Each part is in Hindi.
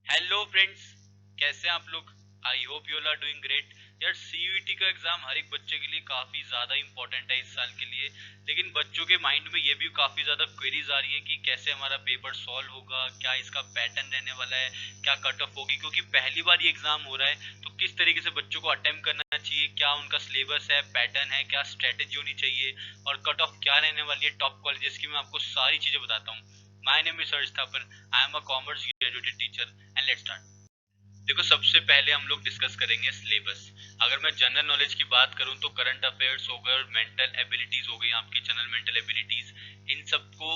हेलो फ्रेंड्स, कैसे हैं आप लोग। I hope you are doing great. यार सीयूईटी का एग्जाम हर एक बच्चे के लिए काफी ज्यादा इंपॉर्टेंट है इस साल के लिए। लेकिन बच्चों के माइंड में ये भी काफी ज्यादा क्वेरीज आ रही है कि कैसे हमारा पेपर सॉल्व होगा, क्या इसका पैटर्न रहने वाला है, क्या कट ऑफ होगी, क्योंकि पहली बार ये एग्जाम हो रहा है। तो किस तरीके से बच्चों को अटेम्प्ट करना चाहिए, क्या उनका सिलेबस है, पैटर्न है, क्या स्ट्रेटेजी होनी चाहिए और कट ऑफ क्या रहने वाली है टॉप कॉलेजेस की, मैं आपको सारी चीजें बताता हूँ। My name is Harsh Thapar, I am a commerce graduated teacher and let's start. देखो, सबसे पहले हम लोग डिस्कस करेंगे सिलेबस। अगर मैं जनरल नॉलेज की बात करूं तो करंट अफेयर्स हो गए और मेंटल एबिलिटीज हो गई, आपकी जनरल मेंटल एबिलिटीज। इन सबको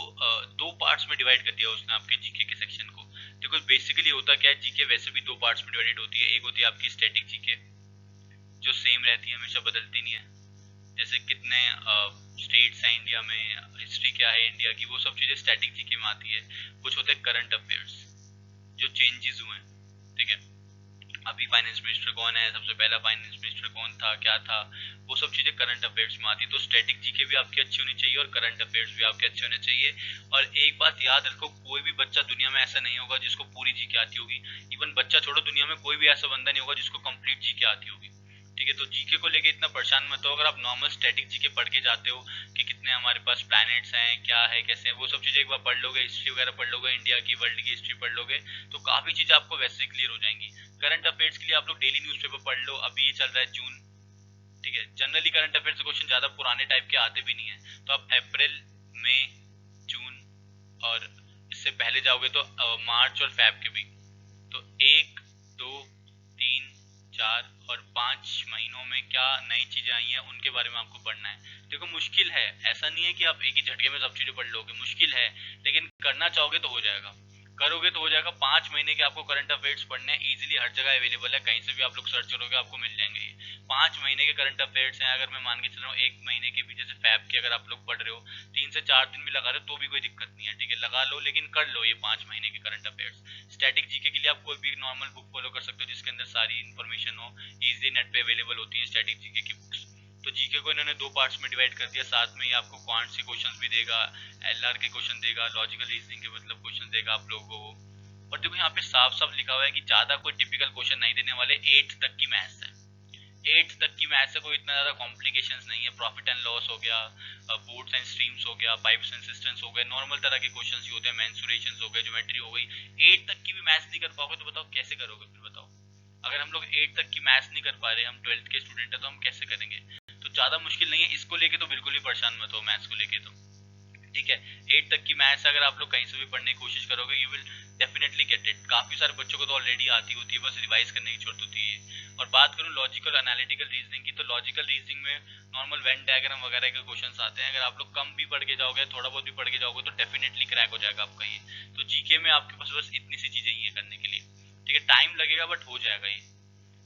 दो पार्ट्स में डिवाइड कर दिया उसने आपके जीके के सेक्शन को। देखो बेसिकली होता क्या है, जीके वैसे भी दो पार्ट्स में डिवाइडेड होती है। एक होती है आपकी स्टैटिक जीके, जो सेम रहती है, हमेशा बदलती नहीं है। जैसे कितने स्टेट्स हैं इंडिया में, हिस्ट्री क्या है इंडिया की, वो सब चीजें स्टैटिक जीके में आती है। कुछ होते हैं करंट अफेयर्स, जो चेंजेस हुए हैं, ठीक है। अभी फाइनेंस मिनिस्टर कौन है, सबसे पहला फाइनेंस मिनिस्टर कौन था, क्या था, वो सब चीजें करंट अफेयर्स में आती है। तो स्टैटिक जीके भी आपकी अच्छी होनी चाहिए और करंट अफेयर्स भी आपके अच्छे होने चाहिए। और एक बात याद रखो, कोई भी बच्चा दुनिया में ऐसा नहीं होगा जिसको पूरी जीके आती होगी। इवन बच्चा छोड़ो, दुनिया में कोई भी ऐसा बंदा नहीं होगा जिसको कंप्लीट जीके आती होगी। ठीक है, तो जीके को लेके इतना परेशान मत हो। अगर आप नॉर्मल स्टैटिक जीके पढ़ के जाते हो कि कितने हमारे पास प्लैनेट्स हैं, क्या है, कैसे है, वो सब चीजें एक बार पढ़ लोगे, हिस्ट्री वगैरह पढ़ लोगे, इंडिया की वर्ल्ड की हिस्ट्री पढ़ लोगे, तो काफी चीजें आपको वैसे ही क्लियर हो जाएंगी। करंट अफेयर्स के लिए आप लोग डेली न्यूज़पेपर पढ़ लो, अभी ये चल रहा है जून, ठीक है। जनरली करंट अफेयर्स के क्वेश्चन ज्यादा पुराने टाइप के आते भी नहीं है, तो आप अप्रैल, मई, जून और इससे पहले जाओगे तो मार्च और फैब के भी। तो एक, दो, तीन, चार और 5 महीनों में क्या नई चीजें आई हैं उनके बारे में आपको पढ़ना है। देखो मुश्किल है, ऐसा नहीं है कि आप एक ही झटके में सब चीजें पढ़ लोगे, मुश्किल है। लेकिन करना चाहोगे तो हो जाएगा, करोगे तो हो जाएगा। 5 महीने के आपको करंट अफेयर्स पढ़ने हैं, इजीली हर जगह अवेलेबल है, कहीं से भी आप लोग सर्च करोगे आपको मिल जाएंगे ये 5 महीने के करंट अफेयर्स हैं। अगर मैं मान के चल रहा हूँ 1 महीने के भी, जैसे फैब के अगर आप लोग पढ़ रहे हो 3 से 4 दिन भी लगा रहे हो तो भी कोई दिक्कत नहीं है, ठीक है, लगा लो, लेकिन कर लो ये 5 महीने के करंट अफेयर्स। स्टैटिक जीके के लिए आप कोई भी नॉर्मल बुक फॉलो कर सकते हो जिसके अंदर सारी इन्फॉर्मेशन हो, इजीली नेट पे अवेलेबल होती है स्टैटिक जीके की बुक्स। तो जीके को इन्होंने दो पार्ट्स में डिवाइड कर दिया, साथ में ही आपको क्वांट्स के क्वेश्चंस भी देगा, एलआर के क्वेश्चन देगा, लॉजिकल रीजनिंग के मतलब क्वेश्चन देगा आप लोगों को। और देखो यहाँ पे साफ साफ लिखा हुआ है कि ज्यादा कोई टिपिकल क्वेश्चन नहीं देने वाले, 8th तक की मैथ्स है। 8th तक की मैथ्स है, कोई इतना ज्यादा कॉम्प्लिकेशंस नहीं है। प्रॉफिट एंड लॉस हो गया, बोर्ड्स एंड स्ट्रीम्स हो गया, पाइप्स एंड सिस्टम्स हो गए, नॉर्मल तरह के क्वेश्चंस ही होते हैं, मेंसुरेशंस हो गए, ज्योमेट्री हो गई। 8th तक की भी मैथ्स नहीं कर पाओगे तो बताओ कैसे करोगे फिर, बताओ। अगर हम लोग 8th तक की मैथ्स नहीं कर पा रहे, हम 12th के स्टूडेंट है, तो हम कैसे करेंगे। तो ज्यादा मुश्किल नहीं है, इसको लेके तो बिल्कुल ही परेशान मत हो, मैथ्स को लेके तो, ठीक है। 8 तक की मैथ्स अगर आप लोग कहीं से भी पढ़ने की कोशिश करोगे, you will definitely get it. काफी सारे बच्चों को तो ऑलरेडी आती होती है, बस रिवाइज करने की जरूरत होती है। और बात करूं लॉजिकल एनालिटिकल रीजनिंग की, तो लॉजिकल रीजनिंग में नॉर्मल वेन डायग्राम वगैरह के क्वेश्चंस आते हैं। अगर आप लोग कम भी पढ़ के जाओगे, थोड़ा बहुत भी पढ़ के जाओगे, तो डेफिनेटली क्रैक हो जाएगा आपका ये। तो जीके में आपके पास बस इतनी सी चीजें ही है करने के लिए, ठीक है। टाइम लगेगा बट हो जाएगा ये।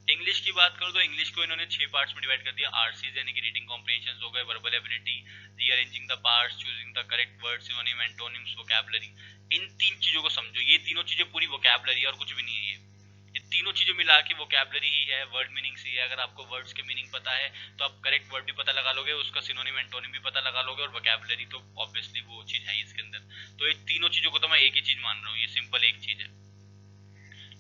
इंग्लिश की बात करूं तो इंग्लिश को इन्होंने 6 पार्ट्स में डिवाइड कर दिया। आरसीज यानी कि रीडिंग कॉम्प्रिहेंशन हो गए, verbal ability, rearranging the parts, choosing the correct word, synonym, antonyms, vocabulary. इन 3 चीजों को समझो, ये तीनों चीजें पूरी वोकैबुलरी है और कुछ भी नहीं है ये तीनों चीजें मिला के वोकैबुलरी ही है, वर्ड मीनिंग्स ही है। अगर आपको वर्ड्स के मीनिंग पता है तो आप करेक्ट वर्ड भी पता लगा लोगे, उसका सिनोनिम एंटोनिम भी पता लगा लोगे, और वोकैबुलरी तो ऑब्वियसली वो चीज है इसके अंदर। तो ये तीनों चीजों को तो मैं एक ही चीज मान रहा हूँ, ये सिंपल एक चीज है,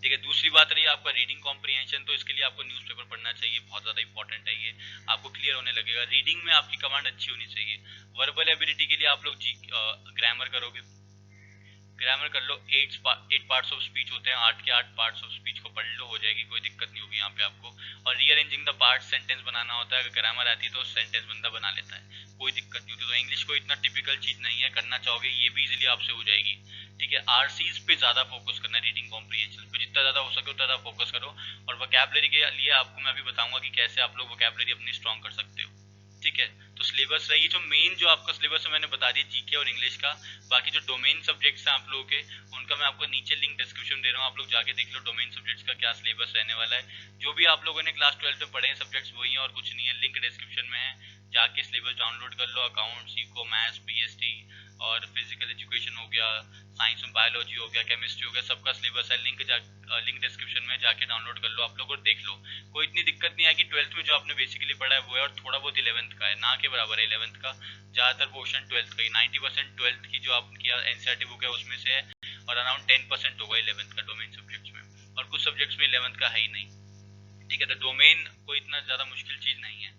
ठीक है। दूसरी बात रही आपका रीडिंग कॉम्प्रिहेंशन, तो इसके लिए आपको न्यूज़पेपर पढ़ना चाहिए, बहुत ज्यादा इंपॉर्टेंट है ये, आपको क्लियर होने लगेगा। रीडिंग में आपकी कमांड अच्छी होनी चाहिए। वर्बल एबिलिटी के लिए आप लोग ग्रामर करोगे, ग्रामर कर लो। 8 पार्ट्स ऑफ स्पीच होते हैं, 8 के 8 पार्ट्स ऑफ स्पीच को पढ़ लो, हो जाएगी, कोई दिक्कत नहीं होगी यहाँ पे आपको। और रीअरेंजिंग द पार्ट्स, सेंटेंस बनाना होता है, अगर ग्रामर आती है तो सेंटेंस बंदा बना लेता है, कोई दिक्कत नहीं होती। तो इंग्लिश को इतना टिपिकल चीज नहीं है, करना चाहोगे ये भी इजीली आपसे हो जाएगी, ठीक है। आरसीज पे ज्यादा फोकस करना, रीडिंग कॉम्प्रिहेंशन पे जितना ज्यादा हो सके उतना ज्यादा फोकस करो। और वोकैबुलरी के लिए आपको मैं अभी बताऊंगा कि कैसे आप लोग वोकैबुलरी अपनी स्ट्रॉन्ग कर सकते हो, ठीक है। तो सिलेबस रही, जो मेन जो आपका सिलेबस है मैंने बता दिया जीके और इंग्लिश का। बाकी जो डोमेन सब्जेक्ट्स हैं आप लोगों के, उनका मैं आपको नीचे लिंक डिस्क्रिप्शन दे रहा हूँ, आप लोग जाके देख लो डोमेन सब्जेक्ट्स का क्या सिलेबस रहने वाला है। जो भी आप लोगों ने क्लास 12 में पढ़े हैं सब्जेक्ट्स वही है और कुछ नहीं है, लिंक डिस्क्रिप्शन में है, जाके सिलेबस डाउनलोड कर लो। अकाउंट्स, इको, मैथ्स, बीएसटी और फिजिकल एजुकेशन हो गया, साइंस में बायोलॉजी हो गया, केमिस्ट्री हो गया, सबका सिलेबस है। लिंक डिस्क्रिप्शन में जाके डाउनलोड कर लो आप लोग और देख लो, कोई इतनी दिक्कत नहीं आएगी। 12th में जो आपने बेसिकली पढ़ा है वो है, और थोड़ा बहुत 11th का है, ना के बराबर है 11th का, ज्यादातर पोर्शन 12th का ही। 90% 12th की जो आपकी एनसीईआरटी बुक है उसमें से है, और अराउंड 10% होगा 11th का डोमेन सब्जेक्ट्स में। सब्जेक्ट्स में 11th का है ही नहीं, ठीक है। तो डोमेन कोई इतना ज्यादा मुश्किल चीज नहीं है।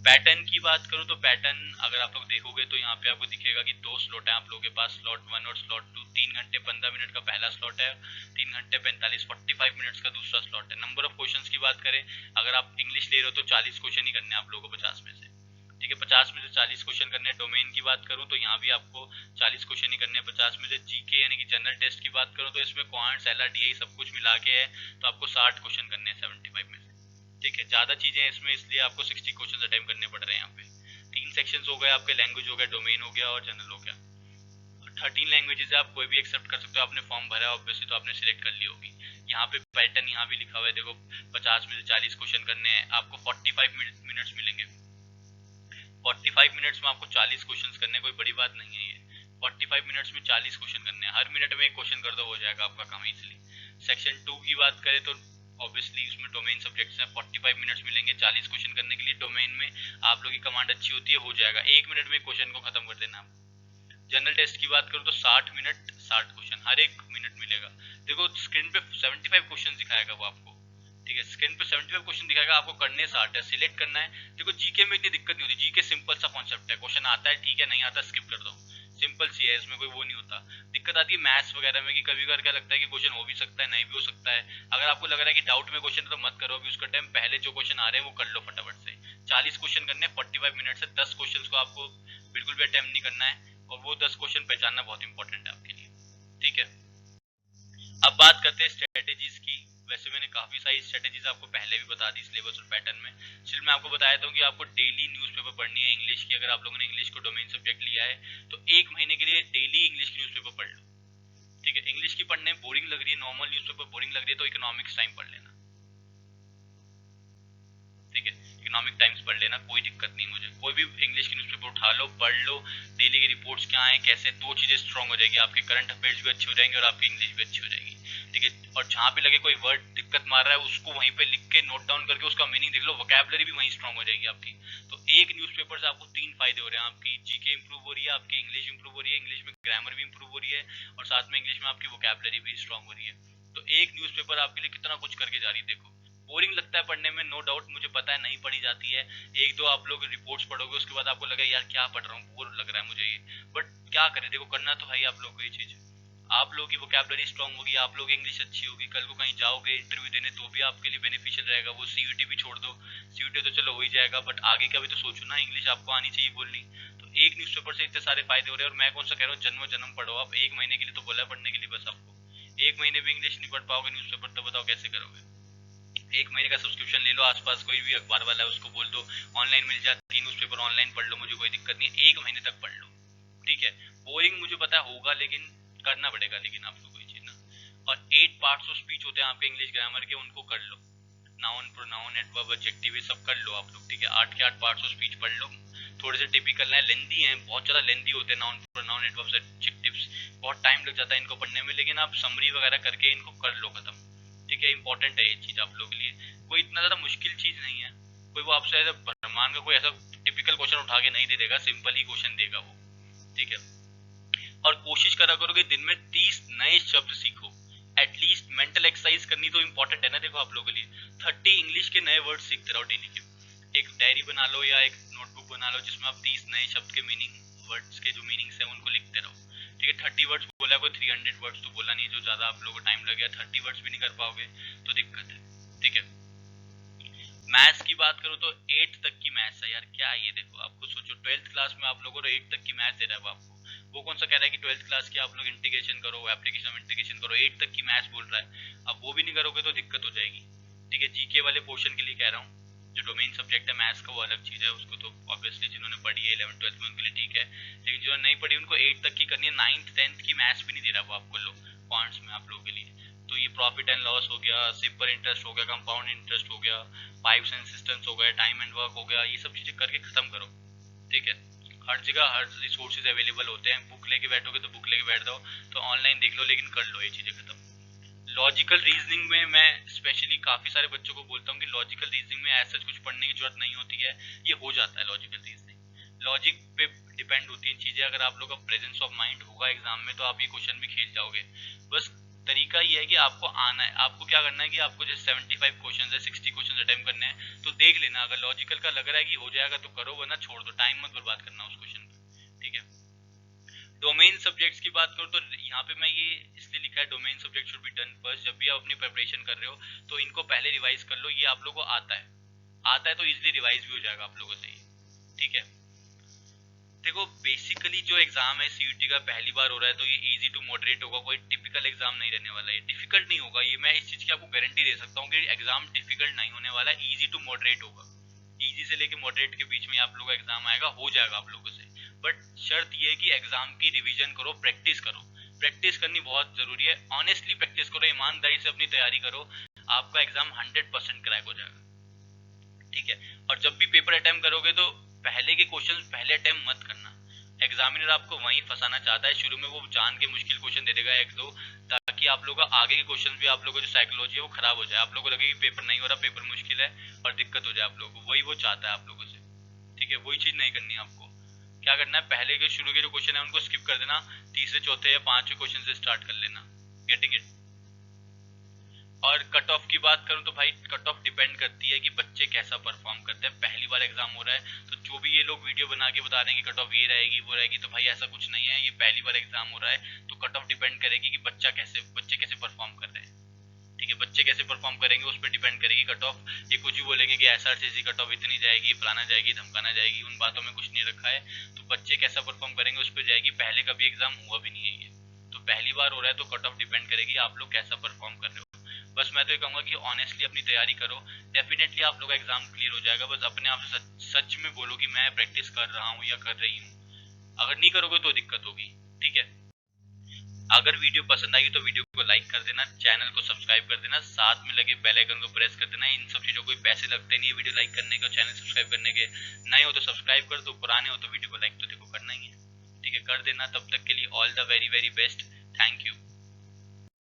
पैटर्न की बात करूं तो पैटर्न अगर आप लोग देखोगे तो यहाँ पे आपको दिखेगा कि 2 स्लॉट है आप लोगों के पास, स्लॉट 1 और स्लॉट 2। 3 घंटे 15 मिनट का पहला स्लॉट है, 3 घंटे 45 मिनट्स का दूसरा स्लॉट है। नंबर ऑफ क्वेश्चंस की बात करें, अगर आप इंग्लिश ले रहे हो तो 40 क्वेश्चन ही करने हैं आप लोगों को 50 में से, ठीक है। 50 में से 40 क्वेश्चन करने हैं। डोमेन की बात करूं तो यहाँ भी आपको 40 क्वेश्चन ही करने हैं 50 में से। जीके यानी कि जनरल टेस्ट की बात करूं तो इसमें क्वांट्स एलआरडीआई सब कुछ मिला के है, तो आपको 60 क्वेश्चन करने हैं 75 में से, ठीक है। ज्यादा चीजें इसमें, इसलिए आपको 60 क्वेश्चन अटेम्प्ट करने पड़ रहे हैं यहाँ पे। 3 सेक्शंस हो गए आपके, लैंग्वेज हो गया, डोमेन हो गया और जनरल हो गया। 13 लैंग्वेजेस आप कोई भी एक्सेप्ट कर सकते हो। आपने फॉर्म भरा है ऑब्वियसली, तो आपने सिलेक्ट कर ली होगी। यहाँ पे पैटर्न यहाँ भी लिखा हुआ है, देखो 50 में से 40 क्वेश्चन करने हैं, आपको 45 मिनट्स मिलेंगे। 45 मिनट्स में आपको 40 क्वेश्चन करने, कोई बड़ी बात नहीं है ये। 45 मिनट्स में 40 क्वेश्चन करने हैं, हर मिनट में एक क्वेश्चन कर दो, हो जाएगा आपका काम इजीली। सेक्शन 2 की बात करें तो ऑब्वियसली उसमें डोमेन सब्जेक्ट्स हैं, 45 मिनट्स मिलेंगे 40 क्वेश्चन करने के लिए। डोमेन में आप लोगों की कमांड अच्छी होती है, हो जाएगा, 1 मिनट में क्वेश्चन को खत्म कर देना आप। जनरल टेस्ट की बात करूं तो 60 मिनट 60 क्वेश्चन, हर एक मिनट मिलेगा। देखो स्क्रीन पे 75 क्वेश्चन दिखाएगा वो आपको, ठीक है। स्क्रीन पे 75 क्वेश्चन दिखाएगा, आपको करने 60 है, सिलेक्ट करना है। देखो जीके में इतनी दिक्कत नहीं होती, जीके सिंपल सा कॉन्सेप्ट है, क्वेश्चन आता है ठीक है, नहीं आता स्किप कर दो, सिंपल सी है, इसमें कोई वो नहीं होता। दिक्कत आती है मैथ्स वगैरह में कि कभी कभार क्या लगता है कि क्वेश्चन हो भी सकता है, नहीं भी हो सकता है। अगर आपको लग रहा है कि डाउट में क्वेश्चन है तो मत करो अभी उसका टाइम, पहले जो क्वेश्चन आ रहे हैं वो कर लो फटाफट से। 40 क्वेश्चन करने 45 मिनट से, 10 क्वेश्चन को आपको बिल्कुल भी अटेम्प्ट नहीं करना है, और वो 10 क्वेश्चन पहचानना बहुत इंपॉर्टेंट है आपके लिए, ठीक है। अब बात करते हैं स्ट्रेटेजीज की। वैसे मैंने काफी सारी स्ट्रेटेजीज आपको पहले भी बता दी सिलेबस और पैटर्न में। चलिए मैं आपको बताया था कि आपको डेली न्यूज़पेपर पढ़नी है इंग्लिश की। अगर आप लोगों ने इंग्लिश को डोमेन सब्जेक्ट लिया है तो 1 महीने के लिए डेली इंग्लिश की न्यूज़पेपर पढ़ लो, ठीक है। इंग्लिश की पढ़ने बोरिंग लग रही है, नॉर्मल न्यूज़पेपर बोरिंग लग रही है तो इकोनॉमिक्स टाइम पढ़ लेना, ठीक है। इकोनॉमिक टाइम्स पढ़ लेना, कोई दिक्कत नहीं मुझे। कोई भी इंग्लिश की न्यूज़पेपर उठा लो, पढ़ लो, डेली की रिपोर्ट्स क्या है कैसे, 2 चीजें स्ट्रांग हो जाएगी, आपके करंट अफेयर्स भी अच्छे हो जाएंगे और आपकी इंग्लिश भी अच्छी हो जाएगी, ठीक है। और जहाँ पे लगे कोई वर्ड दिक्कत मार रहा है उसको वहीं पे लिख के नोट डाउन करके उसका मीनिंग देख लो, वोकैबुलरी भी वहीं स्ट्रांग हो जाएगी आपकी। तो एक न्यूज़पेपर से आपको 3 फायदे हो रहे हैं, आपकी जीके इंप्रूव हो रही है, आपकी इंग्लिश इंप्रूव हो रही है, इंग्लिश में ग्रामर भी इंप्रूव हो रही है, और साथ में इंग्लिश में आपकी वोकैबुलरी भी स्ट्रांग हो रही है। तो एक न्यूज़पेपर आपके लिए कितना कुछ करके जा रही है। देखो बोरिंग लगता है पढ़ने में, नो डाउट, मुझे पता है नहीं पढ़ी जाती है। 1-2 आप लोग रिपोर्ट्स पढ़ोगे उसके बाद आपको लगा यार क्या पढ़ रहा हूँ, बोर लग रहा है मुझे ये, बट क्या करें, देखो करना तो है ही आप लोगों को ये चीज। आप लोगों की वोकैबुलरी स्ट्रांग होगी, आप लोग इंग्लिश अच्छी होगी, कल को कहीं जाओगे इंटरव्यू देने तो भी आपके लिए बेनिफिशियल रहेगा। वो सीयूटी भी छोड़ दो, सीयूटी तो चलो हो ही जाएगा, बट आगे का भी तो सोचो ना, इंग्लिश आपको आनी चाहिए बोलनी। तो एक न्यूज़पेपर से इतने सारे फायदे हो रहे हैं, और मैं कौन सा कह रहा हूँ जन्म जन्म पढ़ो आप, 1 महीने के लिए तो बोला है पढ़ने के लिए बस आपको। 1 महीने भी इंग्लिश नहीं पढ़ पाओगे न्यूज़पेपर तो बताओ कैसे करोगे। 1 महीने का सब्सक्रिप्शन ले लो, आसपास कोई भी अखबार वाला है उसको बोल दो ऑनलाइन मिल जाती है न्यूज़पेपर, ऑनलाइन पढ़ लो, मुझे कोई दिक्कत नहीं है, 1 महीने तक पढ़ लो, ठीक है। बोरिंग मुझे पता होगा लेकिन करना पड़ेगा, लेकिन आपको कोई चीज ना। और 8 पार्ट्स ऑफ स्पीच होते हैं आपके इंग्लिश ग्रामर के, उनको कर लो, नाउन प्रोनाउन एडवर्ब एडजेक्टिव ये सब कर लो आप लोग, ठीक है। 8 के 8 पार्ट्स ऑफ स्पीच पढ़ लो, थोड़े से टिपिकल है, लेंदी हैं, बहुत ज्यादा लेंदी होते हैं नाउन प्रोनाउन एडवर्ब एडजेक्टिव्स, बहुत टाइम लग जाता है इनको पढ़ने में, लेकिन आप समरी वगैरह करके इनको कर लो खत्म, ठीक है। इंपॉर्टेंट है ये चीज आप लोगों के लिए, कोई इतना ज्यादा मुश्किल चीज नहीं है। कोई वो आपसे ऐसा ब्रह्मांड का कोई ऐसा टिपिकल क्वेश्चन उठा के नहीं दे देगा, सिंपल ही क्वेश्चन देगा वो, ठीक है। और कोशिश करा करो कि दिन में 30 नए शब्द सीखो, एटलीस्ट मेंटल एक्सरसाइज करनी तो इंपॉर्टेंट है ना। देखो आप लोगों के लिए 30 इंग्लिश के नए वर्ड सीखते रहो डेली के। एक डायरी बना लो या एक नोटबुक बना लो जिसमें आप 30 नए शब्द के मीनिंग, वर्ड्स के जो मीनिंग्स है उनको लिखते रहो, ठीक है। 30 वर्ड्स बोला, कोई 300 वर्ड्स तो बोला नहीं, जो ज्यादा आप लोगों को टाइम लगेगा, 30 वर्ड्स भी नहीं कर पाओगे तो दिक्कत है, ठीक है। मैथ्स की बात करूं तो 8th तक की मैथ्स है यार, क्या है ये, देखो आपको सोचो 12th क्लास में आप लोगों को 8th तक की मैथ्स दे रहा है आपको, वो कौन सा कह रहा है कि 12th क्लास की आप लोग इंटीग्रेशन करो, एप्लीकेशन ऑफ इंटीग्रेशन करो, 8th तक की मैथ्स बोल रहा है। अब वो भी नहीं करोगे तो दिक्कत हो जाएगी, ठीक है। जीके वाले पोर्शन के लिए कह रहा हूँ, जो डोमेन सब्जेक्ट है मैथ्स का वो अलग चीज है, उसको तो ऑब्वियसली जिन्होंने पढ़ी है 11th 12th में उनके लिए ठीक है, लेकिन जो नहीं पढ़ी उनको 8th तक की करनी है। 9th 10th की मैथ्स भी नहीं दे रहा वो आपको, लो पॉइंट्स में आप लोगों के लिए। तो ये प्रॉफिट एंड लॉस हो गया, सिंपल इंटरेस्ट हो गया, कंपाउंड इंटरेस्ट हो गया, पाइप्स एंड सिस्टम्स हो गए, टाइम एंड वर्क हो गया, ये सब चीजें करके खत्म करो, ठीक है। हर जगह हर रिसोर्सेज अवेलेबल होते हैं, बुक लेके बैठोगे तो बुक लेके बैठ जाओ, तो ऑनलाइन देख लो, लेकिन कर लो ये चीजें खत्म। लॉजिकल रीजनिंग में मैं स्पेशली काफी सारे बच्चों को बोलता हूँ कि लॉजिकल रीजनिंग में ऐसा कुछ पढ़ने की जरूरत नहीं होती है, ये हो जाता है लॉजिकल रीजनिंग। लॉजिक पे डिपेंड होती है चीजें, अगर आप लोग का प्रेजेंस ऑफ माइंड होगा एग्जाम में तो आप ये क्वेश्चन भी खेल जाओगे। बस तरीका ये है कि आपको आना है, आपको क्या करना है कि आपको जैसे 75 क्वेश्चन है, 60 क्वेश्चन अटेम्प्ट करने हैं, तो देख लेना, अगर लॉजिकल का लग रहा है कि हो जाएगा तो करो, वरना छोड़ दो, टाइम मत बर्बाद करना उस क्वेश्चन पर, ठीक है। डोमेन सब्जेक्ट्स की बात करूँ तो यहाँ पे मैं ये इसलिए लिखा है domain subject should be done first. जब भी आप अपनी प्रिपरेशन कर रहे हो तो इनको पहले रिवाइज कर लो, ये आप लोगों को आता है तो इजिली रिवाइज भी हो जाएगा आप लोगों से, ठीक है। देखो बेसिकली जो एग्जाम है सीयूटी का पहली बार हो रहा है तो ये इजी टू मॉडरेट होगा, कोई टिपिकल एग्जाम नहीं रहने वाला है, डिफिकल्ट नहीं होगा, ये मैं इस चीज की आपको गारंटी दे सकता हूँ कि एग्जाम डिफिकल्ट नहीं होने वाला है, इजी टू मॉडरेट होगा। इजी से लेके मॉडरेट के बीच में आप लोगों का एग्जाम आएगा, हो जाएगा आप लोगों से। बट शर्त ये है कि एग्जाम की रिविजन करो, प्रैक्टिस करो, प्रैक्टिस करनी बहुत जरूरी है, ऑनेस्टली प्रैक्टिस करो, ईमानदारी से अपनी तैयारी करो, आपका एग्जाम 100% क्रैक हो जाएगा, ठीक है। और जब भी पेपर अटेम्प्ट करोगे तो पहले के क्वेश्चन पहले अटेम्प्ट मत करना, एग्जामिनर आपको वहीं फंसाना चाहता है, शुरू में वो जान के मुश्किल क्वेश्चन दे देगा एक दो, ताकि आप लोगों का आगे के क्वेश्चन भी आप लोगों की जो साइकोलॉजी है वो खराब हो जाए, आप लोगों को लगे कि पेपर नहीं हो रहा, पेपर मुश्किल है और दिक्कत हो जाए आप लोगों को, वही वो चाहता है आप लोगों से, ठीक है। वही चीज नहीं करनी है आपको, क्या करना है पहले के शुरू के जो क्वेश्चन है उनको स्किप कर देना, तीसरे चौथे या पांचवें क्वेश्चन से स्टार्ट कर लेना, गेटिंग इट। और कट ऑफ की बात करूं तो भाई कट ऑफ डिपेंड करती है कि बच्चे कैसा परफॉर्म करते हैं, पहली बार एग्जाम हो रहा है तो जो भी ये लोग वीडियो बना के बता रहे हैं कि कट ऑफ ये रहेगी वो रहेगी, तो भाई ऐसा कुछ नहीं है, ये पहली बार एग्जाम हो रहा है तो कट ऑफ डिपेंड करेगी कि बच्चे कैसे परफॉर्म कर रहे हैं, ठीक है। बच्चे कैसे परफॉर्म करेंगे उस पर डिपेंड करेगी कट ऑफ। ये कुछ भी बोलेंगे कि SRCC कट ऑफ इतनी जाएगी, फलाना जाएगी, धमकाना जाएगी, उन बातों में कुछ नहीं रखा है, तो बच्चे कैसा परफॉर्म करेंगे उस पर जाएगी, पहले कभी एग्जाम हुआ भी नहीं है ये, तो पहली बार हो रहा है तो कट ऑफ डिपेंड करेगी आप लोग कैसा परफॉर्म कर रहे हो। बस मैं तो ये कहूंगा कि ऑनेस्टली अपनी तैयारी करो, डेफिनेटली आप लोग का एग्जाम क्लियर हो जाएगा, बस अपने आप से सच में बोलो कि मैं प्रैक्टिस कर रहा हूँ या कर रही हूँ, अगर नहीं करोगे तो दिक्कत होगी, ठीक है। अगर वीडियो पसंद आई तो वीडियो को लाइक कर देना, चैनल को सब्सक्राइब कर देना, साथ में लगे बेल आइकन को प्रेस कर देना, इन सब चीजों को पैसे लगते नहीं है वीडियो लाइक करने के और चैनल सब्सक्राइब करने के, नए हो तो सब्सक्राइब कर दो, पुराने हो तो वीडियो को लाइक तो देखो करना ही है, ठीक है, कर देना। तब तक के लिए all the very very best, thank you.